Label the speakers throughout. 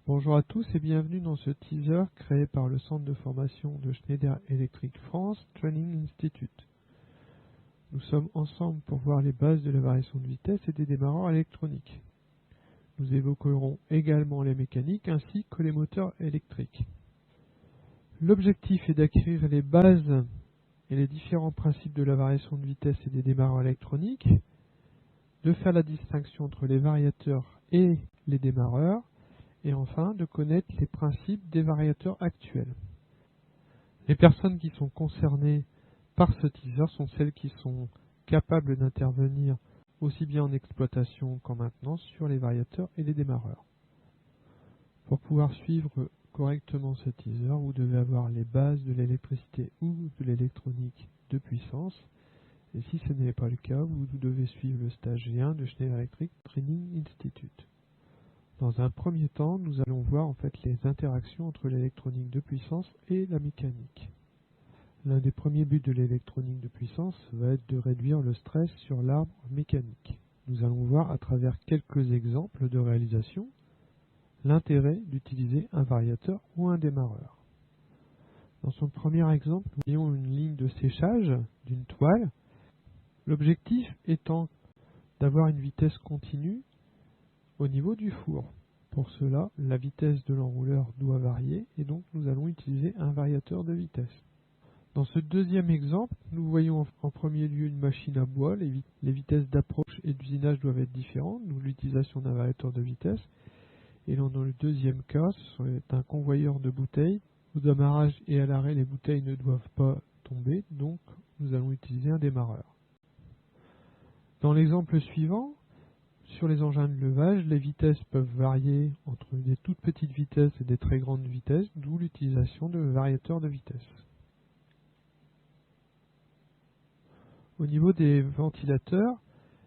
Speaker 1: Bonjour à tous et bienvenue dans ce teaser créé par le centre de formation de Schneider Electric France Training Institute. Nous sommes ensemble pour voir les bases de la variation de vitesse et des démarreurs électroniques. Nous évoquerons également les mécaniques ainsi que les moteurs électriques. L'objectif est d'acquérir les bases et les différents principes de la variation de vitesse et des démarreurs électroniques, de faire la distinction entre les variateurs et les démarreurs, et enfin de connaître les principes des variateurs actuels. Les personnes qui sont concernées par ce teaser sont celles qui sont capables d'intervenir aussi bien en exploitation qu'en maintenance sur les variateurs et les démarreurs. Pour pouvoir suivre correctement ce teaser, vous devez avoir les bases de l'électricité ou de l'électronique de puissance. Et si ce n'est pas le cas, vous devez suivre le stage 1 de Schneider Electric Training Institute. Dans un premier temps, nous allons voir en fait les interactions entre l'électronique de puissance et la mécanique. L'un des premiers buts de l'électronique de puissance va être de réduire le stress sur l'arbre mécanique. Nous allons voir à travers quelques exemples de réalisation l'intérêt d'utiliser un variateur ou un démarreur. Dans son premier exemple, nous voyons une ligne de séchage d'une toile, l'objectif étant d'avoir une vitesse continue au niveau du four. Pour cela, la vitesse de l'enrouleur doit varier et donc nous allons utiliser un variateur de vitesse. Dans ce deuxième exemple, nous voyons en premier lieu une machine à bois. Les vitesses d'approche et d'usinage doivent être différentes, d'où l'utilisation d'un variateur de vitesse. Et dans le deuxième cas, c'est un convoyeur de bouteilles. Au démarrage et à l'arrêt, les bouteilles ne doivent pas tomber, donc nous allons utiliser un démarreur. Dans l'exemple suivant, sur les engins de levage, les vitesses peuvent varier entre des toutes petites vitesses et des très grandes vitesses, d'où l'utilisation de variateurs de vitesse. Au niveau des ventilateurs,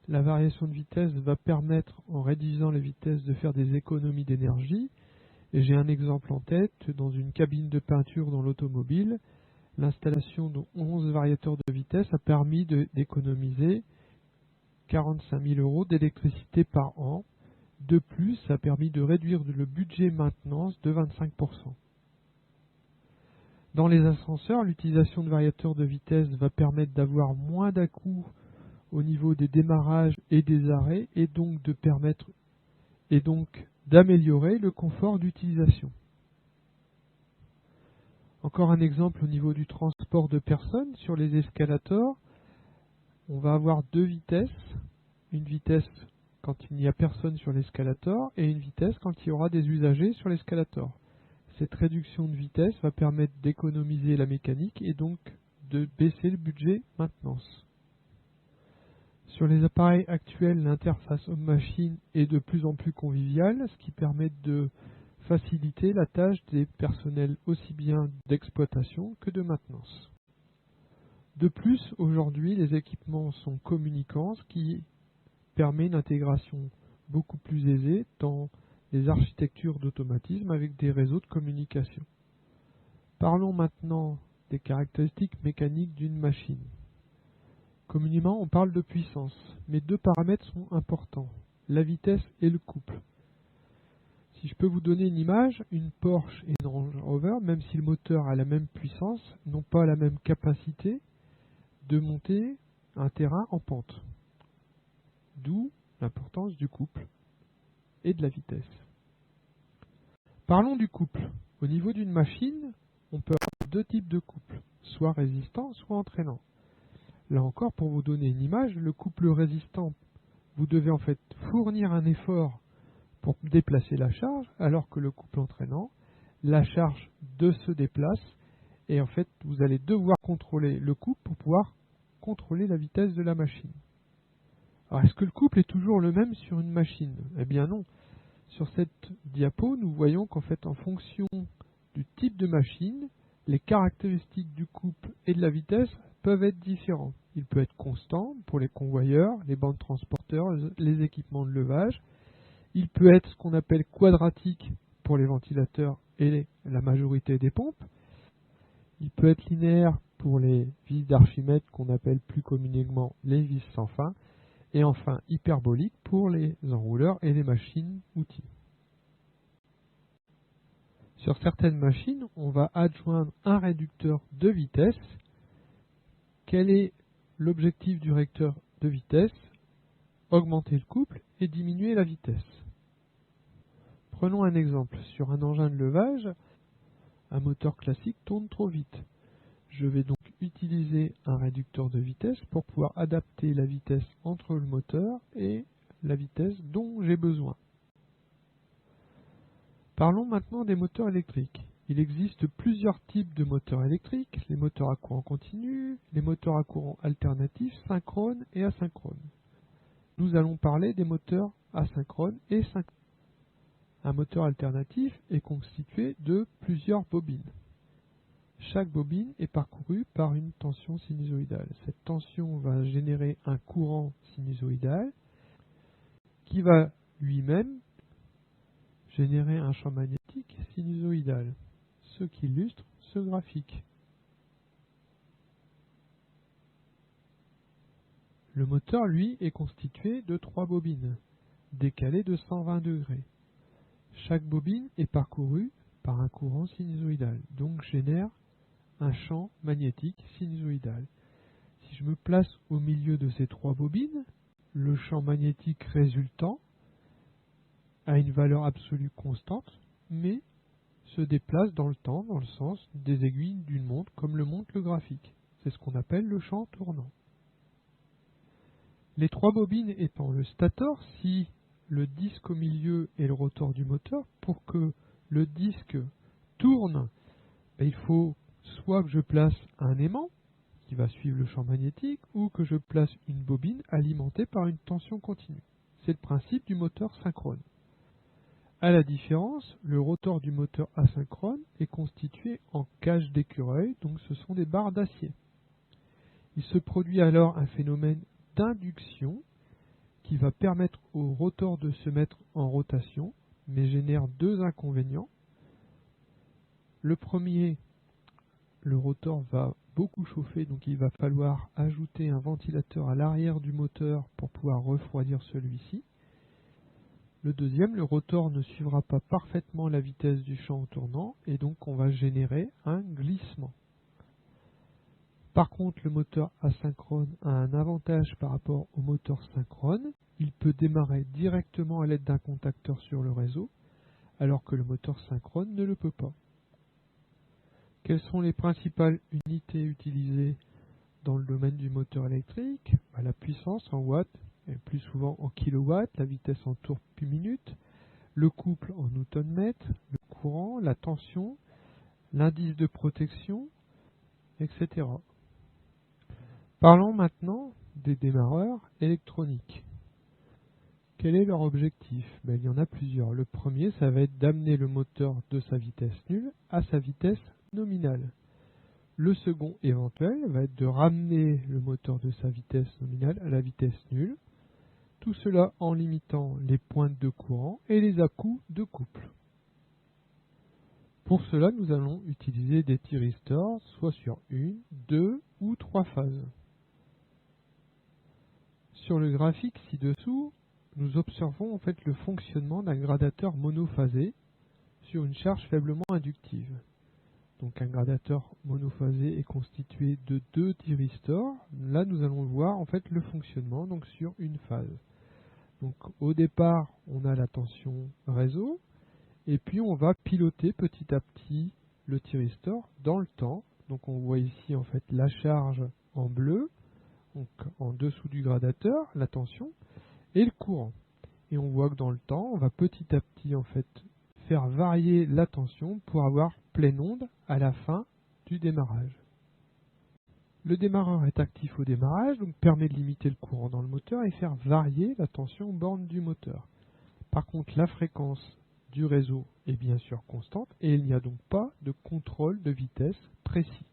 Speaker 1: la variation de vitesse va permettre, en réduisant les vitesses, de faire des économies d'énergie. Et j'ai un exemple en tête, dans une cabine de peinture dans l'automobile, l'installation de 11 variateurs de vitesse a permis d'économiser 45 000 € d'électricité par an. De plus, ça a permis de réduire le budget maintenance de 25%. Dans les ascenseurs, l'utilisation de variateurs de vitesse va permettre d'avoir moins d'à-coups au niveau des démarrages et des arrêts et donc d'améliorer le confort d'utilisation. Encore un exemple au niveau du transport de personnes sur les escalators. On va avoir deux vitesses, une vitesse quand il n'y a personne sur l'escalator et une vitesse quand il y aura des usagers sur l'escalator. Cette réduction de vitesse va permettre d'économiser la mécanique et donc de baisser le budget maintenance. Sur les appareils actuels, l'interface homme-machine est de plus en plus conviviale, ce qui permet de faciliter la tâche des personnels aussi bien d'exploitation que de maintenance. De plus, aujourd'hui, les équipements sont communicants, ce qui permet une intégration beaucoup plus aisée dans les architectures d'automatisme avec des réseaux de communication. Parlons maintenant des caractéristiques mécaniques d'une machine. Communément, on parle de puissance, mais deux paramètres sont importants, la vitesse et le couple. Si je peux vous donner une image, une Porsche et une Range Rover, même si le moteur a la même puissance, n'ont pas la même capacité de monter un terrain en pente. D'où l'importance du couple et de la vitesse. Parlons du couple. Au niveau d'une machine, on peut avoir deux types de couple, soit résistant, soit entraînant. Là encore, pour vous donner une image, le couple résistant, vous devez en fait fournir un effort pour déplacer la charge, alors que le couple entraînant, la charge se déplace et en fait, vous allez devoir contrôler le couple pour pouvoir contrôler la vitesse de la machine. Alors, est-ce que le couple est toujours le même sur une machine? Eh bien non. Sur cette diapo, nous voyons qu'en fait, en fonction du type de machine, les caractéristiques du couple et de la vitesse peuvent être différents. Il peut être constant pour les convoyeurs, les bandes transporteurs, les équipements de levage. Il peut être ce qu'on appelle quadratique pour les ventilateurs et la majorité des pompes. Il peut être linéaire pour les vis d'Archimède qu'on appelle plus communément les vis sans fin. Et enfin hyperbolique pour les enrouleurs et les machines-outils. Sur certaines machines, on va adjoindre un réducteur de vitesse. Quel est l'objectif du réducteur de vitesse? Augmenter le couple et diminuer la vitesse. Prenons un exemple. Sur un engin de levage, un moteur classique tourne trop vite. Je vais donc utiliser un réducteur de vitesse pour pouvoir adapter la vitesse entre le moteur et la vitesse dont j'ai besoin. Parlons maintenant des moteurs électriques. Il existe plusieurs types de moteurs électriques, les moteurs à courant continu, les moteurs à courant alternatif, synchrone et asynchrone. Nous allons parler des moteurs asynchrones et synchrones. Un moteur alternatif est constitué de plusieurs bobines. Chaque bobine est parcourue par une tension sinusoïdale. Cette tension va générer un courant sinusoïdal qui va lui-même générer un champ magnétique sinusoïdal, ce qui illustre ce graphique. Le moteur, lui, est constitué de 3 bobines, décalées de 120 degrés. Chaque bobine est parcourue par un courant sinusoïdal, donc génère un champ magnétique sinusoïdal. Si je me place au milieu de ces 3 bobines, le champ magnétique résultant a une valeur absolue constante, mais se déplace dans le temps, dans le sens des aiguilles d'une montre, comme le montre le graphique. C'est ce qu'on appelle le champ tournant. Les 3 bobines étant le stator, si le disque au milieu est le rotor du moteur, pour que le disque tourne, il faut soit que je place un aimant qui va suivre le champ magnétique, ou que je place une bobine alimentée par une tension continue. C'est le principe du moteur synchrone. À la différence, le rotor du moteur asynchrone est constitué en cage d'écureuil, donc ce sont des barres d'acier. Il se produit alors un phénomène d'induction qui va permettre au rotor de se mettre en rotation, mais génère 2 inconvénients. Le premier, le rotor va beaucoup chauffer, donc il va falloir ajouter un ventilateur à l'arrière du moteur pour pouvoir refroidir celui-ci. Le deuxième, le rotor ne suivra pas parfaitement la vitesse du champ tournant et donc on va générer un glissement. Par contre, le moteur asynchrone a un avantage par rapport au moteur synchrone. Il peut démarrer directement à l'aide d'un contacteur sur le réseau, alors que le moteur synchrone ne le peut pas. Quelles sont les principales unités utilisées dans le domaine du moteur électrique? La puissance en watts, et plus souvent en kilowatts, la vitesse en tours par minute, le couple en newton-mètre, le courant, la tension, l'indice de protection, etc. Parlons maintenant des démarreurs électroniques. Quel est leur objectif? Il y en a plusieurs. Le premier, ça va être d'amener le moteur de sa vitesse nulle à sa vitesse nominale. Le second éventuel va être de ramener le moteur de sa vitesse nominale à la vitesse nulle. Tout cela en limitant les pointes de courant et les à-coups de couple. Pour cela, nous allons utiliser des thyristors, soit sur 1, 2 ou 3 phases. Sur le graphique ci-dessous, nous observons en fait le fonctionnement d'un gradateur monophasé sur une charge faiblement inductive. Donc un gradateur monophasé est constitué de 2 thyristors. Là, nous allons voir en fait le fonctionnement donc sur une phase. Donc au départ, on a la tension réseau et puis on va piloter petit à petit le thyristor dans le temps. Donc on voit ici en fait la charge en bleu, donc en dessous du gradateur, la tension et le courant. Et on voit que dans le temps, on va petit à petit en fait faire varier la tension pour avoir pleine onde à la fin du démarrage. Le démarreur est actif au démarrage, donc permet de limiter le courant dans le moteur et faire varier la tension borne du moteur. Par contre, la fréquence du réseau est bien sûr constante et il n'y a donc pas de contrôle de vitesse précis.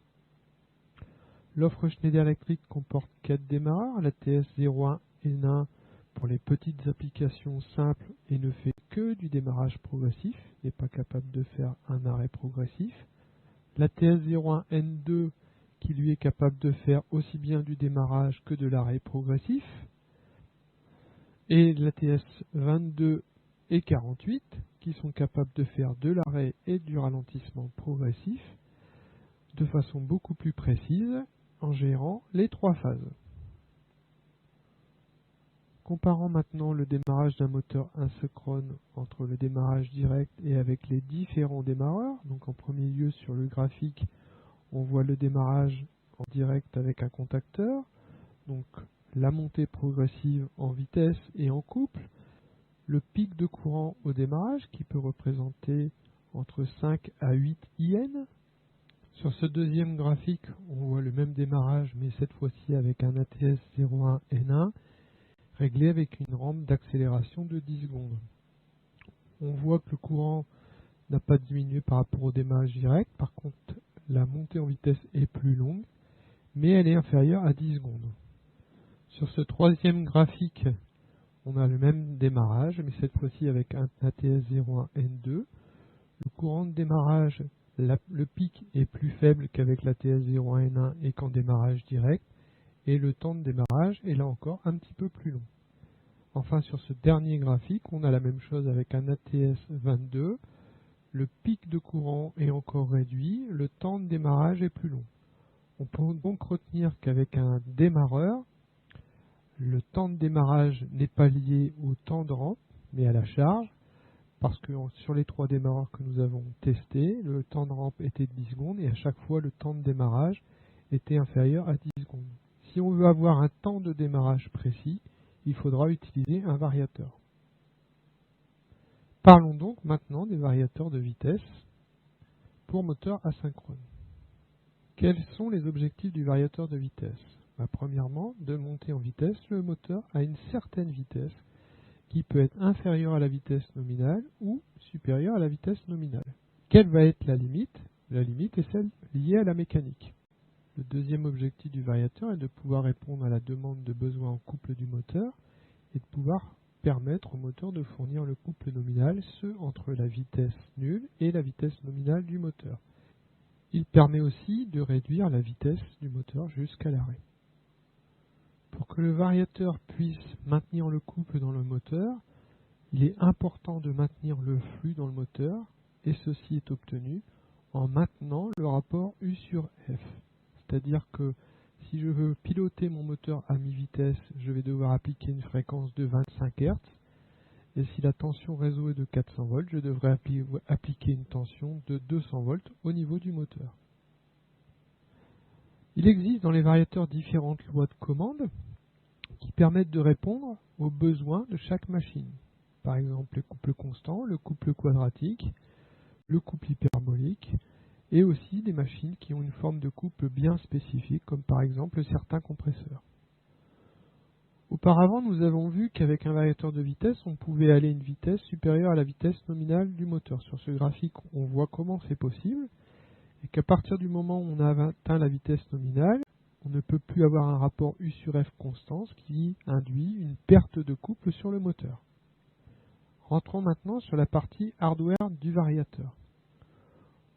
Speaker 1: L'offre Schneider Electric comporte 4 démarreurs, la TS01 N1 pour les petites applications simples et ne fait que du démarrage progressif, n'est pas capable de faire un arrêt progressif. La TS01 N2 qui lui est capable de faire aussi bien du démarrage que de l'arrêt progressif. Et la TS22 et 48 qui sont capables de faire de l'arrêt et du ralentissement progressif de façon beaucoup plus précise en gérant les 3 phases. Comparant maintenant le démarrage d'un moteur asynchrone entre le démarrage direct et avec les différents démarreurs. Donc en premier lieu sur le graphique, on voit le démarrage en direct avec un contacteur, donc la montée progressive en vitesse et en couple, le pic de courant au démarrage qui peut représenter entre 5 à 8 IN. Sur ce deuxième graphique, on voit le même démarrage mais cette fois-ci avec un ATS 01 N1 réglé avec une rampe d'accélération de 10 secondes. On voit que le courant n'a pas diminué par rapport au démarrage direct, par contre la montée en vitesse est plus longue, mais elle est inférieure à 10 secondes. Sur ce troisième graphique, on a le même démarrage, mais cette fois-ci avec un ATS 01 N2. Le courant de démarrage, le pic est plus faible qu'avec l'ATS 01 N1 et qu'en démarrage direct, et le temps de démarrage est là encore un petit peu plus long. Enfin, sur ce dernier graphique, on a la même chose avec un ATS 22. Le pic de courant est encore réduit, le temps de démarrage est plus long. On peut donc retenir qu'avec un démarreur, le temps de démarrage n'est pas lié au temps de rampe, mais à la charge, parce que sur les 3 démarreurs que nous avons testés, le temps de rampe était de 10 secondes et à chaque fois le temps de démarrage était inférieur à 10 secondes. Si on veut avoir un temps de démarrage précis, il faudra utiliser un variateur. Parlons donc maintenant des variateurs de vitesse pour moteur asynchrone. Quels sont les objectifs du variateur de vitesse? Premièrement, de monter en vitesse le moteur à une certaine vitesse qui peut être inférieure à la vitesse nominale ou supérieure à la vitesse nominale. Quelle va être la limite? La limite est celle liée à la mécanique. Le deuxième objectif du variateur est de pouvoir répondre à la demande de besoin en couple du moteur et de pouvoir permettre au moteur de fournir le couple nominal, ce entre la vitesse nulle et la vitesse nominale du moteur. Il permet aussi de réduire la vitesse du moteur jusqu'à l'arrêt. Pour que le variateur puisse maintenir le couple dans le moteur, il est important de maintenir le flux dans le moteur, et ceci est obtenu en maintenant le rapport U sur F. C'est-à-dire que si je veux piloter mon moteur à mi-vitesse, je vais devoir appliquer une fréquence de 25 Hz, et si la tension réseau est de 400 volts, je devrais appliquer une tension de 200 volts au niveau du moteur. Il existe dans les variateurs différentes lois de commande qui permettent de répondre aux besoins de chaque machine. Par exemple, le couple constant, le couple quadratique, le couple hyperbolique, et aussi des machines qui ont une forme de couple bien spécifique, comme par exemple certains compresseurs. Auparavant, nous avons vu qu'avec un variateur de vitesse, on pouvait aller à une vitesse supérieure à la vitesse nominale du moteur. Sur ce graphique, on voit comment c'est possible, et qu'à partir du moment où on a atteint la vitesse nominale, on ne peut plus avoir un rapport U sur F constant, ce qui induit une perte de couple sur le moteur. Rentrons maintenant sur la partie hardware du variateur.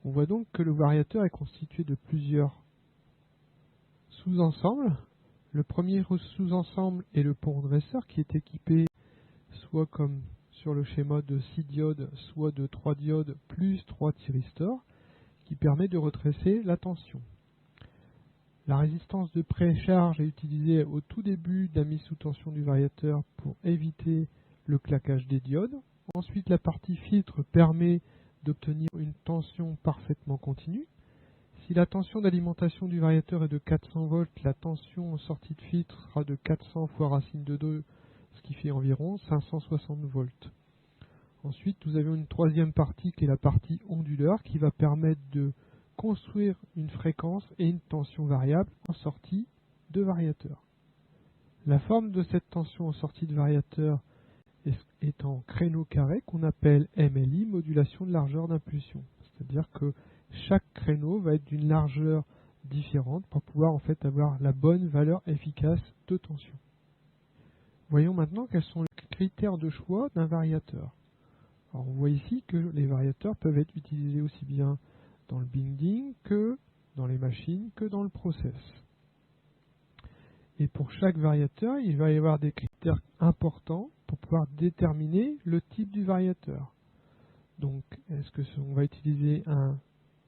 Speaker 1: On voit donc que le variateur est constitué de plusieurs sous-ensembles. Le premier sous-ensemble est le pont dresseur qui est équipé soit comme sur le schéma de 6 diodes, soit de 3 diodes plus 3 thyristors, qui permet de retresser la tension. La résistance de précharge est utilisée au tout début de la mise sous tension du variateur pour éviter le claquage des diodes. Ensuite, la partie filtre permet d'obtenir une tension parfaitement continue. Si la tension d'alimentation du variateur est de 400 volts, la tension en sortie de filtre sera de 400 fois racine de 2, ce qui fait environ 560 volts. Ensuite, nous avons une troisième partie qui est la partie onduleur qui va permettre de construire une fréquence et une tension variable en sortie de variateur. La forme de cette tension en sortie de variateur est en créneau carré qu'on appelle MLI, modulation de largeur d'impulsion. C'est-à-dire que chaque créneau va être d'une largeur différente pour pouvoir en fait avoir la bonne valeur efficace de tension. Voyons maintenant quels sont les critères de choix d'un variateur. Alors on voit ici que les variateurs peuvent être utilisés aussi bien dans le binding que dans les machines que dans le process. Et pour chaque variateur, il va y avoir des critères importants pour pouvoir déterminer le type du variateur. Donc, on va utiliser un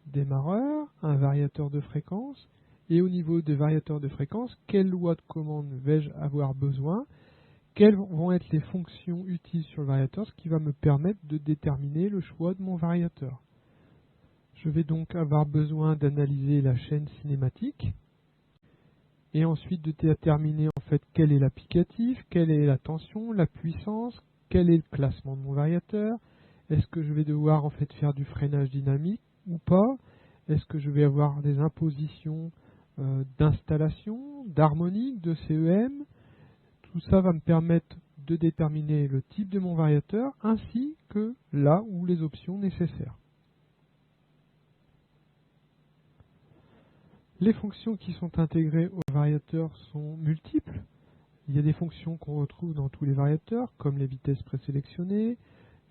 Speaker 1: démarreur, un variateur de fréquence, et au niveau des variateurs de fréquence, quelle loi de commande vais-je avoir besoin? Quelles vont être les fonctions utiles sur le variateur, ce qui va me permettre de déterminer le choix de mon variateur. Je vais donc avoir besoin d'analyser la chaîne cinématique et ensuite de déterminer en fait quel est l'applicatif, quelle est la tension, la puissance, quel est le classement de mon variateur. Est-ce que je vais devoir en fait faire du freinage dynamique ou pas? Est-ce que je vais avoir des impositions d'installation, d'harmonique, de CEM? Tout ça va me permettre de déterminer le type de mon variateur ainsi que là où les options nécessaires. Les fonctions qui sont intégrées au variateur sont multiples. Il y a des fonctions qu'on retrouve dans tous les variateurs, comme les vitesses présélectionnées,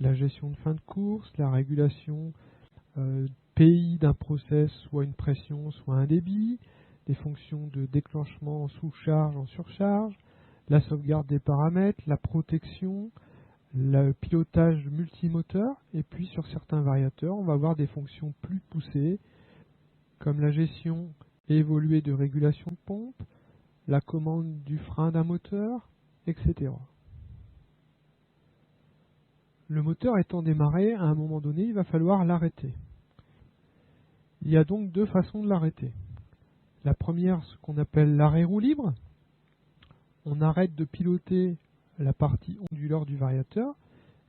Speaker 1: la gestion de fin de course, la régulation PI d'un process, soit une pression, soit un débit, des fonctions de déclenchement en sous-charge, en surcharge, la sauvegarde des paramètres, la protection, le pilotage multimoteur, et puis sur certains variateurs, on va avoir des fonctions plus poussées, comme la gestion évoluée de régulation de pompe, la commande du frein d'un moteur, etc. Le moteur étant démarré, à un moment donné, il va falloir l'arrêter. Il y a donc deux façons de l'arrêter. La première, ce qu'on appelle l'arrêt roue libre. On arrête de piloter la partie onduleur du variateur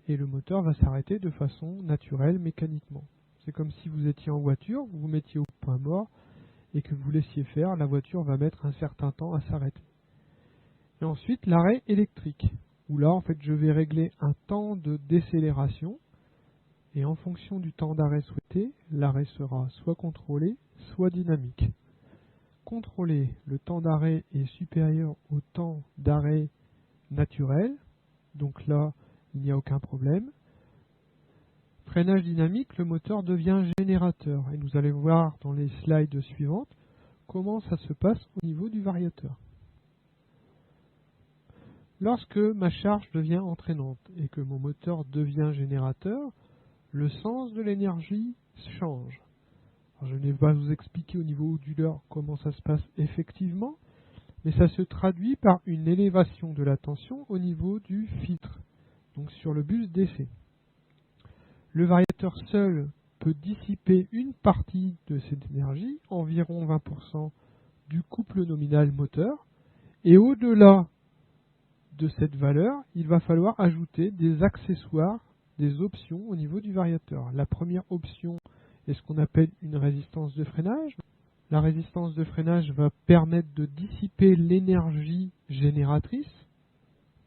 Speaker 1: et le moteur va s'arrêter de façon naturelle, mécaniquement. C'est comme si vous étiez en voiture, vous vous mettiez au point mort et que vous laissiez faire, la voiture va mettre un certain temps à s'arrêter. Et ensuite, l'arrêt électrique, où là, en fait, je vais régler un temps de décélération et en fonction du temps d'arrêt souhaité, l'arrêt sera soit contrôlé, soit dynamique. Contrôlé, le temps d'arrêt est supérieur au temps d'arrêt naturel, donc là, il n'y a aucun problème. Freinage dynamique, le moteur devient générateur, et nous allons voir dans les slides suivantes comment ça se passe au niveau du variateur. Lorsque ma charge devient entraînante et que mon moteur devient générateur, le sens de l'énergie change. Alors, je ne vais pas vous expliquer au niveau onduleur comment ça se passe effectivement, mais ça se traduit par une élévation de la tension au niveau du filtre, donc sur le bus DC. Le variateur seul peut dissiper une partie de cette énergie, environ 20% du couple nominal moteur, et au-delà de cette valeur, il va falloir ajouter des accessoires, des options au niveau du variateur. La première option est ce qu'on appelle une résistance de freinage. La résistance de freinage va permettre de dissiper l'énergie génératrice,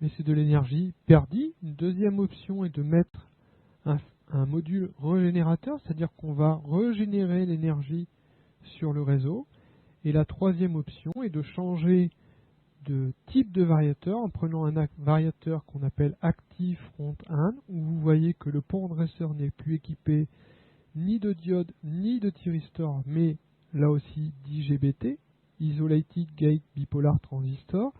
Speaker 1: mais c'est de l'énergie perdue. Une deuxième option est de mettre un module régénérateur, c'est-à-dire qu'on va régénérer l'énergie sur le réseau. Et la troisième option est de changer de type de variateur en prenant un variateur qu'on appelle Active Front 1, où vous voyez que le pont dresseur n'est plus équipé ni de diode ni de thyristor, mais là aussi d'IGBT, Isolated Gate Bipolar Transistor,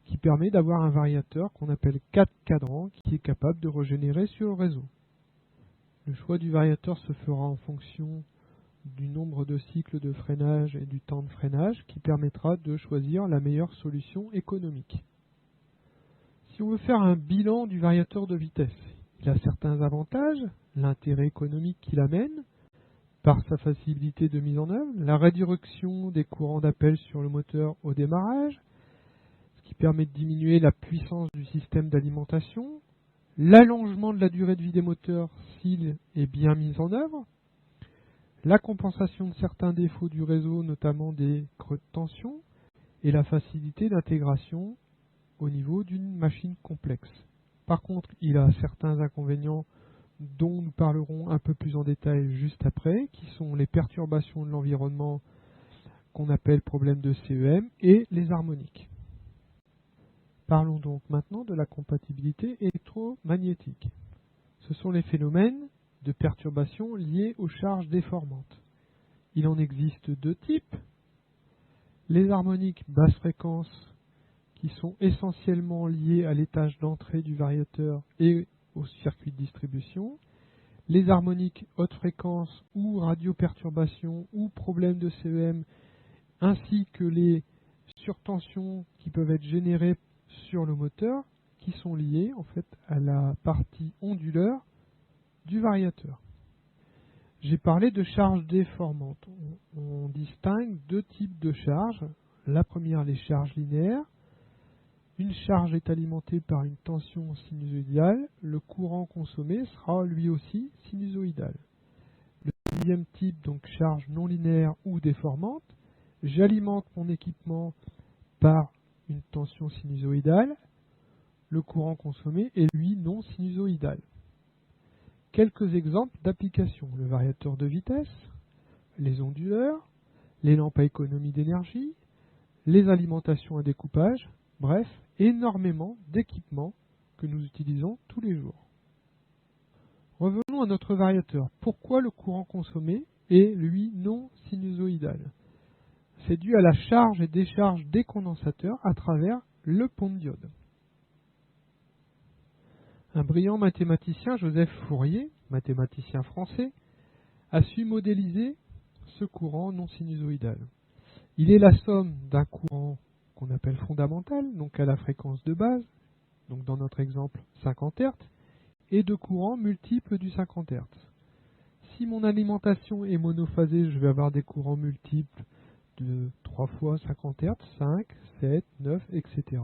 Speaker 1: qui permet d'avoir un variateur qu'on appelle 4 cadrans qui est capable de régénérer sur le réseau. Le choix du variateur se fera en fonction du nombre de cycles de freinage et du temps de freinage qui permettra de choisir la meilleure solution économique. Si on veut faire un bilan du variateur de vitesse, il a certains avantages, l'intérêt économique qu'il amène, par sa facilité de mise en œuvre, la réduction des courants d'appel sur le moteur au démarrage, ce qui permet de diminuer la puissance du système d'alimentation, l'allongement de la durée de vie des moteurs s'il est bien mis en œuvre, la compensation de certains défauts du réseau, notamment des creux de tension, et la facilité d'intégration au niveau d'une machine complexe. Par contre, il a certains inconvénients dont nous parlerons un peu plus en détail juste après, qui sont les perturbations de l'environnement qu'on appelle problèmes de CEM et les harmoniques. Parlons donc maintenant de la compatibilité électromagnétique. Ce sont les phénomènes de perturbations liées aux charges déformantes. Il en existe deux types. Les harmoniques basse fréquence qui sont essentiellement liées à l'étage d'entrée du variateur et au circuit de distribution. les harmoniques haute fréquence ou radioperturbation ou problèmes de CEM, ainsi que les surtensions qui peuvent être générées sur le moteur, qui sont liées en fait à la partie onduleur du variateur. J'ai parlé de charges déformantes. On distingue deux types de charges. La première, les charges linéaires. Une charge est alimentée par une tension sinusoïdale. Le courant consommé sera lui aussi sinusoïdal. Le deuxième type, donc charge non linéaire ou déformante. J'alimente mon équipement par une tension sinusoïdale. Le courant consommé est lui non sinusoïdal. Quelques exemples d'applications: le variateur de vitesse, les onduleurs, les lampes à économie d'énergie, les alimentations à découpage, bref, énormément d'équipements que nous utilisons tous les jours. Revenons à notre variateur. Pourquoi le courant consommé est, lui, non sinusoïdal? C'est dû à la charge et décharge des condensateurs à travers le pont de diode. Un brillant mathématicien, Joseph Fourier, mathématicien français, a su modéliser ce courant non sinusoïdal. Il est la somme d'un courant qu'on appelle fondamental, donc à la fréquence de base, donc dans notre exemple 50 Hz, et de courants multiples du 50 Hz. Si mon alimentation est monophasée, je vais avoir des courants multiples de 3 fois 50 Hz, 5, 7, 9, etc.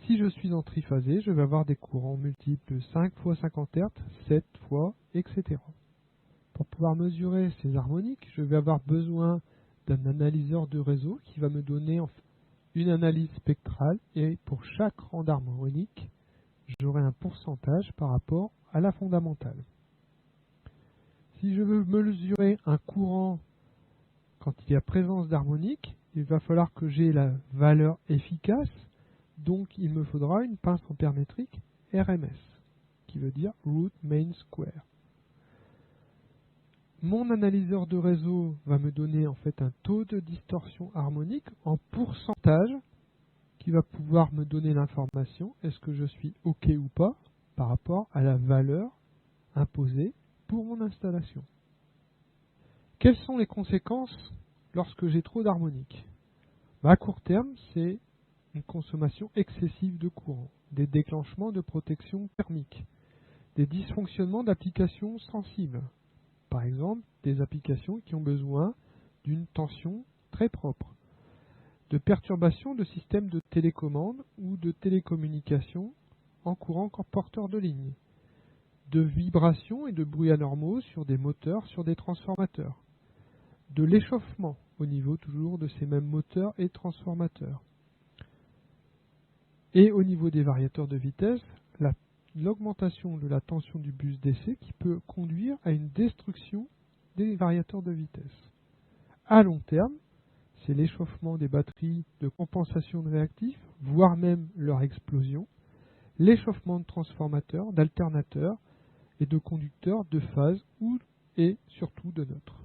Speaker 1: Si je suis en triphasé, je vais avoir des courants multiples 5 fois 50 Hz, 7 fois, etc. Pour pouvoir mesurer ces harmoniques, je vais avoir besoin d'un analyseur de réseau qui va me donner une analyse spectrale, et pour chaque rang d'harmonique, j'aurai un pourcentage par rapport à la fondamentale. Si je veux mesurer un courant quand il y a présence d'harmonique, il va falloir que j'ai la valeur efficace. Donc il me faudra une pince ampère-métrique RMS, qui veut dire Root Mean Square. Mon analyseur de réseau va me donner en fait un taux de distorsion harmonique en pourcentage, qui va pouvoir me donner l'information est-ce que je suis OK ou pas par rapport à la valeur imposée pour mon installation. Quelles sont les conséquences lorsque j'ai trop d'harmoniques? À court terme, c'est une consommation excessive de courant, des déclenchements de protection thermique, des dysfonctionnements d'applications sensibles, par exemple des applications qui ont besoin d'une tension très propre, de perturbations de systèmes de télécommande ou de télécommunication en courant porteur de ligne, de vibrations et de bruits anormaux sur des moteurs, sur des transformateurs, de l'échauffement au niveau toujours de ces mêmes moteurs et transformateurs. Et au niveau des variateurs de vitesse, l'augmentation de la tension du bus DC qui peut conduire à une destruction des variateurs de vitesse. À long terme, c'est l'échauffement des batteries de compensation de réactifs, voire même leur explosion, l'échauffement de transformateurs, d'alternateurs et de conducteurs de phase et surtout de neutres.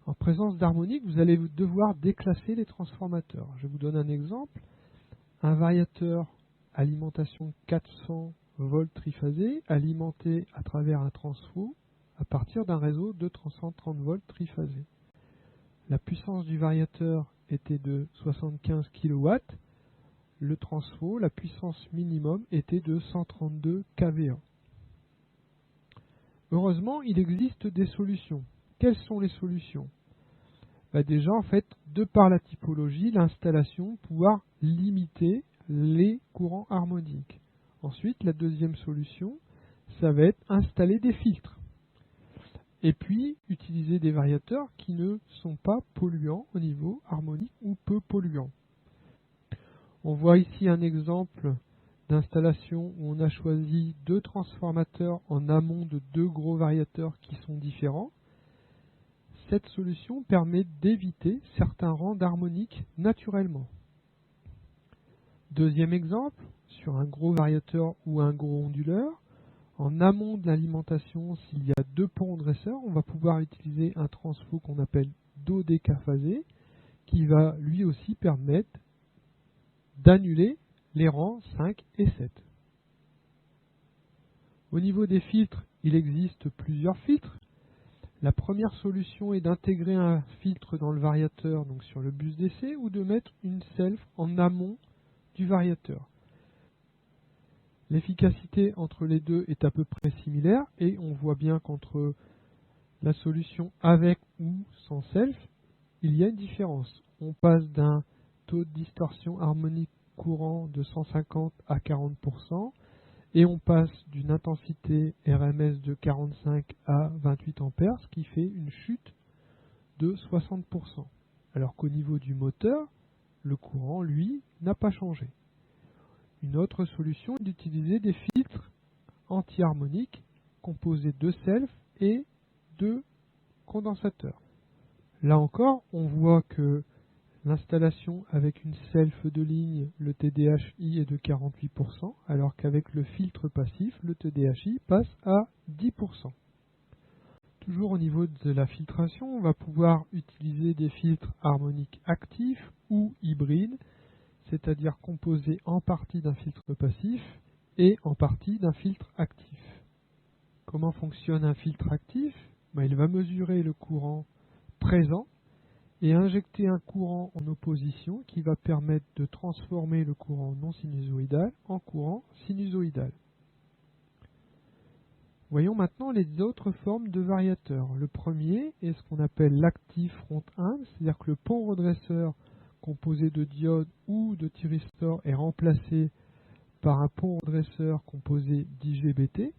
Speaker 1: En présence d'harmonique, vous allez devoir déclasser les transformateurs. Je vous donne un exemple. Un variateur alimentation 400 volts triphasé alimenté à travers un transfo à partir d'un réseau de 330 volts triphasé. La puissance du variateur était de 75 kW. Le transfo, la puissance minimum, était de 132 kVA. Heureusement, il existe des solutions. Quelles sont les solutions? Déjà, en fait, de par la typologie, l'installation, pouvoir limiter les courants harmoniques. Ensuite, la deuxième solution, ça va être installer des filtres. Et puis, utiliser des variateurs qui ne sont pas polluants au niveau harmonique ou peu polluants. On voit ici un exemple d'installation où on a choisi deux transformateurs en amont de deux gros variateurs qui sont différents. Cette solution permet d'éviter certains rangs d'harmonique naturellement. Deuxième exemple, sur un gros variateur ou un gros onduleur, en amont de l'alimentation, s'il y a deux ponts dresseurs, on va pouvoir utiliser un transfo qu'on appelle dodécaphasé, qui va lui aussi permettre d'annuler les rangs 5 et 7. Au niveau des filtres, il existe plusieurs filtres. La première solution est d'intégrer un filtre dans le variateur, donc sur le bus d'essai, ou de mettre une self en amont du variateur. L'efficacité entre les deux est à peu près similaire et on voit bien qu'entre la solution avec ou sans self, il y a une différence. On passe d'un taux de distorsion harmonique courant de 150 à 40% et on passe d'une intensité RMS de 45 à 28 ampères, ce qui fait une chute de 60%. Alors qu'au niveau du moteur, le courant, lui, n'a pas changé. Une autre solution est d'utiliser des filtres anti-harmoniques composés de self et de condensateurs. Là encore, on voit que l'installation avec une self de ligne, le TDHI est de 48%, alors qu'avec le filtre passif, le TDHI passe à 10%. Toujours au niveau de la filtration, on va pouvoir utiliser des filtres harmoniques actifs ou hybrides, c'est-à-dire composés en partie d'un filtre passif et en partie d'un filtre actif. Comment fonctionne un filtre actif? Il va mesurer le courant présent et injecter un courant en opposition qui va permettre de transformer le courant non sinusoïdal en courant sinusoïdal. Voyons maintenant les autres formes de variateurs. Le premier est ce qu'on appelle l'actif front 1, c'est-à-dire que le pont redresseur composé de diode ou de thyristor est remplacé par un pont redresseur composé d'IGBT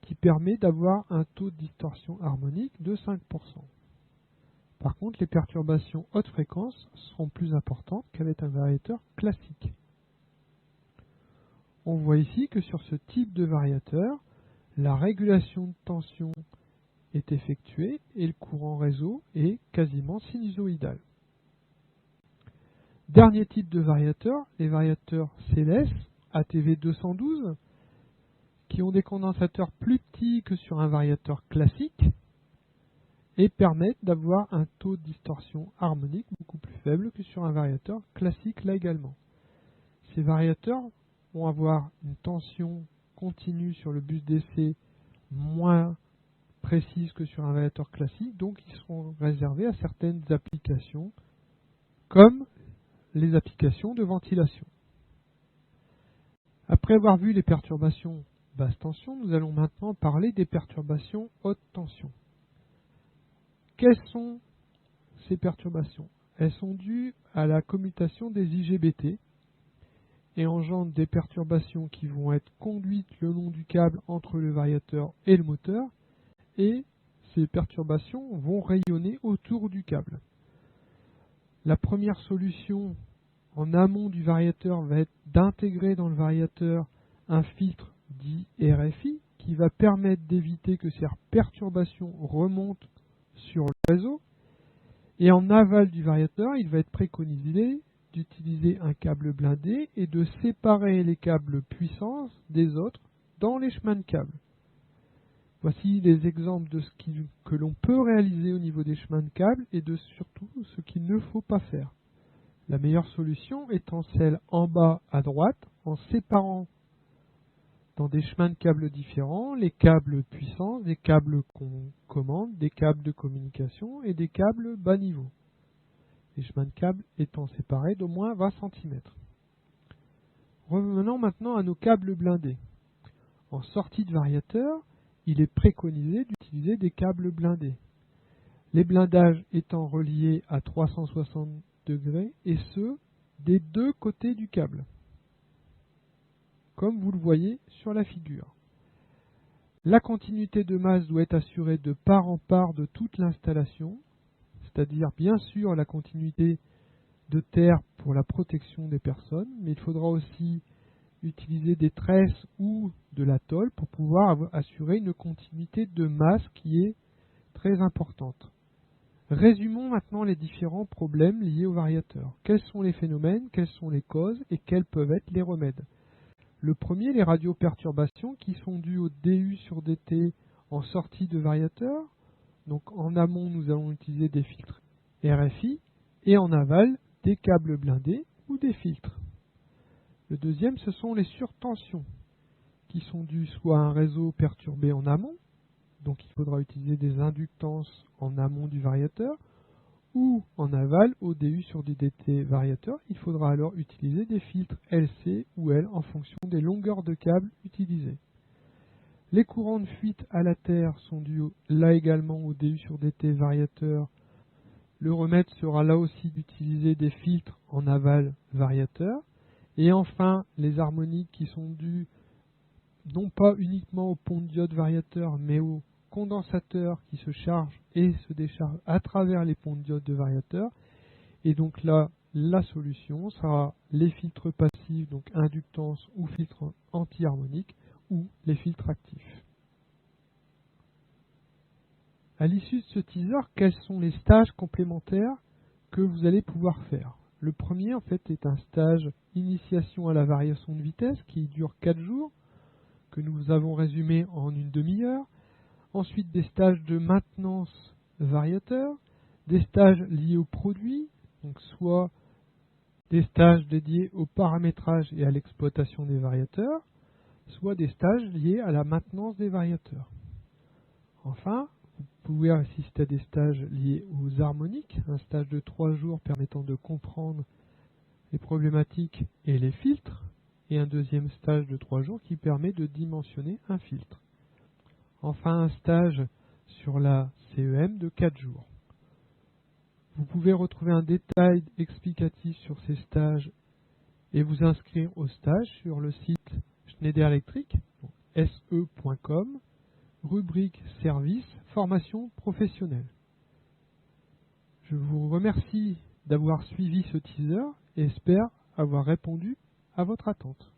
Speaker 1: qui permet d'avoir un taux de distorsion harmonique de 5%. Par contre, les perturbations haute fréquence seront plus importantes qu'avec un variateur classique. On voit ici que sur ce type de variateur, la régulation de tension est effectuée et le courant réseau est quasiment sinusoïdal. Dernier type de variateur, les variateurs CLS ATV212, qui ont des condensateurs plus petits que sur un variateur classique et permettent d'avoir un taux de distorsion harmonique beaucoup plus faible que sur un variateur classique là également. Ces variateurs vont avoir une tension continue sur le bus d'essai moins précise que sur un variateur classique, donc ils seront réservés à certaines applications comme les applications de ventilation. Après avoir vu les perturbations basse tension, nous allons maintenant parler des perturbations haute tension. Quelles sont ces perturbations? Elles sont dues à la commutation des IGBT et engendrent des perturbations qui vont être conduites le long du câble entre le variateur et le moteur, et ces perturbations vont rayonner autour du câble. La première solution en amont du variateur va être d'intégrer dans le variateur un filtre dit RFI qui va permettre d'éviter que ces perturbations remontent sur le réseau. Et en aval du variateur, il va être préconisé d'utiliser un câble blindé et de séparer les câbles puissance des autres dans les chemins de câbles. Voici les exemples de ce que l'on peut réaliser au niveau des chemins de câbles et de surtout ce qu'il ne faut pas faire. La meilleure solution étant celle en bas à droite, en séparant dans des chemins de câbles différents les câbles puissance, des câbles commande, des câbles de communication et des câbles bas niveau. Les chemins de câbles étant séparés d'au moins 20 cm. Revenons maintenant à nos câbles blindés. En sortie de variateur, il est préconisé d'utiliser des câbles blindés. Les blindages étant reliés à 360 degrés et ce, des deux côtés du câble, comme vous le voyez sur la figure. La continuité de masse doit être assurée de part en part de toute l'installation, c'est-à-dire bien sûr la continuité de terre pour la protection des personnes, mais il faudra aussi utiliser des tresses ou de la tôle pour pouvoir assurer une continuité de masse qui est très importante. Résumons maintenant les différents problèmes liés au variateur. Quels sont les phénomènes, quelles sont les causes et quels peuvent être les remèdes? Le premier, les radioperturbations qui sont dues au DU sur DT en sortie de variateur. Donc en amont, nous allons utiliser des filtres RFI et en aval, des câbles blindés ou des filtres. Le deuxième, ce sont les surtensions qui sont dus soit à un réseau perturbé en amont, donc il faudra utiliser des inductances en amont du variateur, ou en aval, au DU sur du DT variateur, il faudra alors utiliser des filtres LC ou L en fonction des longueurs de câbles utilisées. Les courants de fuite à la terre sont dus là également au DU sur DT variateur. Le remède sera là aussi d'utiliser des filtres en aval variateur. Et enfin, les harmoniques qui sont dues non pas uniquement au pont de diode variateur, mais au condensateur qui se charge et se décharge à travers les ponts de diode de variateur. Et donc là, la solution sera les filtres passifs, donc inductance ou filtres anti-harmoniques, ou les filtres actifs. À l'issue de ce teaser, quels sont les stages complémentaires que vous allez pouvoir faire? Le premier, en fait, est un stage initiation à la variation de vitesse qui dure 4 jours, que nous avons résumé en une demi-heure. Ensuite, des stages de maintenance variateur, des stages liés au produit, donc soit des stages dédiés au paramétrage et à l'exploitation des variateurs, soit des stages liés à la maintenance des variateurs. Enfin, vous pouvez assister à des stages liés aux harmoniques, un stage de 3 jours permettant de comprendre les problématiques et les filtres, et un deuxième stage de 3 jours qui permet de dimensionner un filtre. Enfin, un stage sur la CEM de 4 jours. Vous pouvez retrouver un détail explicatif sur ces stages et vous inscrire au stage sur le site Schneider Electric, se.com, rubrique service, formation professionnelle. Je vous remercie d'avoir suivi ce teaser et espère avoir répondu à votre attente.